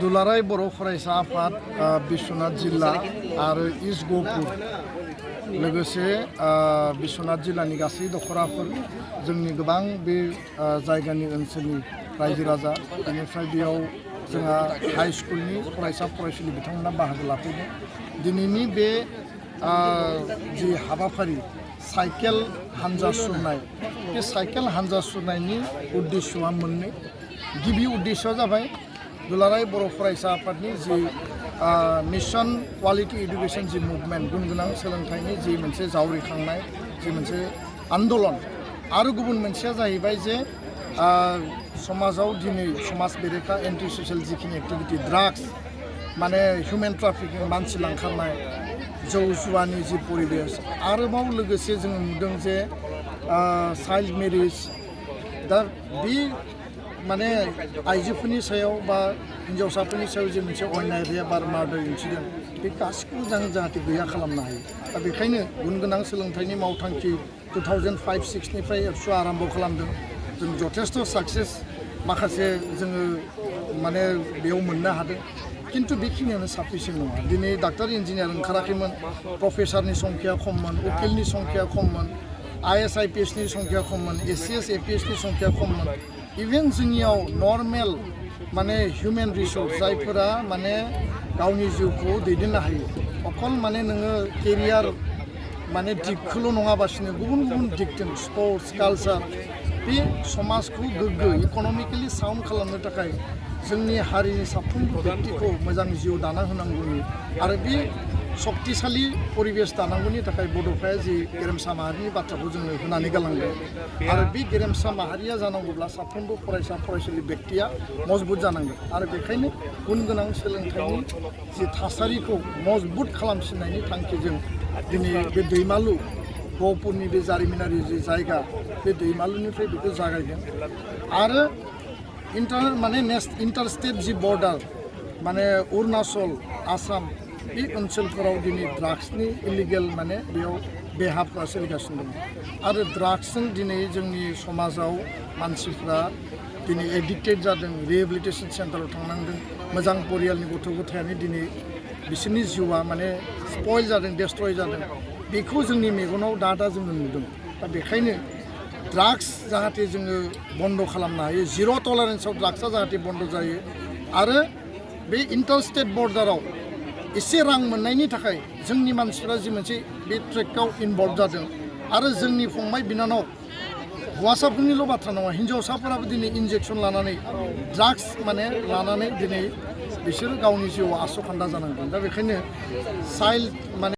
दुलाराय बर' फरायसा आफाद बिश्वनाथ जिल्ला आरो इस्ट गहपुर लोगोसे बिश्वनाथ जिल्लानि गासै दखराफोर जोंनि गोबां बे जायगानि ओनसोलनि रायजो राजा बेनिफ्राय बेयाव जोंहा हाई स्कुलनि फरायसा फरायसुलि बिथांमोना बाहागो लाफैदों। दिनैनि बे जि हाबाफारि साइकेल हानजा सुरनाय बे साइकेल हानजा सुरनायनि उद्देश्यआ मोननै। गिबि उद्देश्यआ जाबाय दुलाराय बर' फरायसा आफादनि जि मिशन क्वालिटी एडुकेशन जि मुभमेन्ट गुनगोनां सोलोंथाइनि जि मोनसे जावरिखांनाय जि मोनसे आन्दोलन आरो गुबुन मोनसेया जाहैबाय जे समाजाव दिनै समाज बेरेखा एन्टि ससियेल जिखिनि एक्टिभिटि ड्राग्स माने हिउमेन ट्राफिकिं मानसि लांखारनाय जौ जुवानि जि परिबेस आरोबाव लोगोसे जों नुदों जे चाइल्ड मेरिज दा बे माने आइजोफोरनि सायाव बा हिन्जावसाफोरनि सायाव जे मोनसे अयनाय रेप आरो मार्डार इन्सिडेन्ट बे गासिखौबो जों जाहाथे गैया खालामनो हायो। दा बेखायनो गुनगोनां सोलोंथाइनि मावथांखि 2005-06निफ्राय एबसु आरम्भ खालामदों। जों जथेस्थ साक्सेस माखासे जोङो माने बेयाव मोननो हादों, किन्तु बेखिनियानो साफिसियेन्ट नङा। दिनै डाक्टार इन्जिनियार ओंखाराखैमोन, प्रफेसारनि संख्या खममोन, उकिलनि संख्या खममोन, IAS IPSनि संख्या खममोन, ACS APSनि संख्या खममोन। इभेन जोंनियाव नर्मेल माने हिउमेन रिसोर्स जायफोरा माने गावनि जिउखौ दैदेननो हायो, अकल माने नोङो केरियार माने दिगखौल' नङाबासिनो गुबुन गुबुन दिगजों स्पर्ट्स कालचार बे समाजखौ गोग्गो इक'नमिकेलि साउन्ड खालामनो थाखाय जोंनि हारिनि साफ्रोमबो व्यक्तिखौ मोजां जिउ दाना होनांगौनि आरो बे सक्तिशाली परिबेस दानांगौनि थाखाय बड'फाया जि गेरेमसा माहारिनि बाथ्राखौ जोंनो होनानै गालांदों। आरो बे गेरेमसा माहारिया जानांगौब्ला साफ्रोमबो फरायसा फरायसुलि व्यक्तिया मजबुत जानांगोन आरो बेखायनो गुनगोनां सोलोंथाइनि जि थासारिखौ मजबुत खालामसिननायनि थांखिजों दिनै बे दैमालु गहपुरनि बे जारिमिनारि जि जायगा बे दैमालुनिफ्राय बेखौ जागायदों। आरो इन्टारस्टेट जि बर्डार माने अरुणाचल आसाम बे ओनसोलफोराव दिनै ड्राग्सनि इलिगेल माने बेयाव बेहाफोरा सोलिगासिनो दङ आरो ड्राग्सजों दिनै जोंनि समाजाव मानसिफ्रा दिनै एडिक्टेड जादों, रिहेबिलिटेसन सेन्टाराव थांनांदों, मोजां परियालनि गथ' गथायानो दिनै बिसोरनि जिउआ माने स्पइल जादों, डेस्ट्रय जादों। बेखौ जोंनि मेगनाव दा जोङो नुदों। दा बेखायनो ड्राग्स जाहाथे जोङो बन्द खालामनो हायो, जिर' टलारेन्सआव ड्राग्सआ जाहाथे बन्द जायो आरो बे इन्टारस्टेट बर्डाराव एसे रां मोननायनि थाखाय जोंनि मानसिफ्रा जि मोनसे बे ट्रेकआव इनभल्भ जादों आरो जोंनि फंबाय बिनानाव हौवासाफोरनिल' बाथ्रा नङा, हिन्जावसाफोराबो दिनै इन्जेक्सन लानानै ड्राग्स माने लानानै दिनै बिसोरो गावनि जिउआव आस'खान्दा जानांदों। दा बेखायनो चाइल्ड माने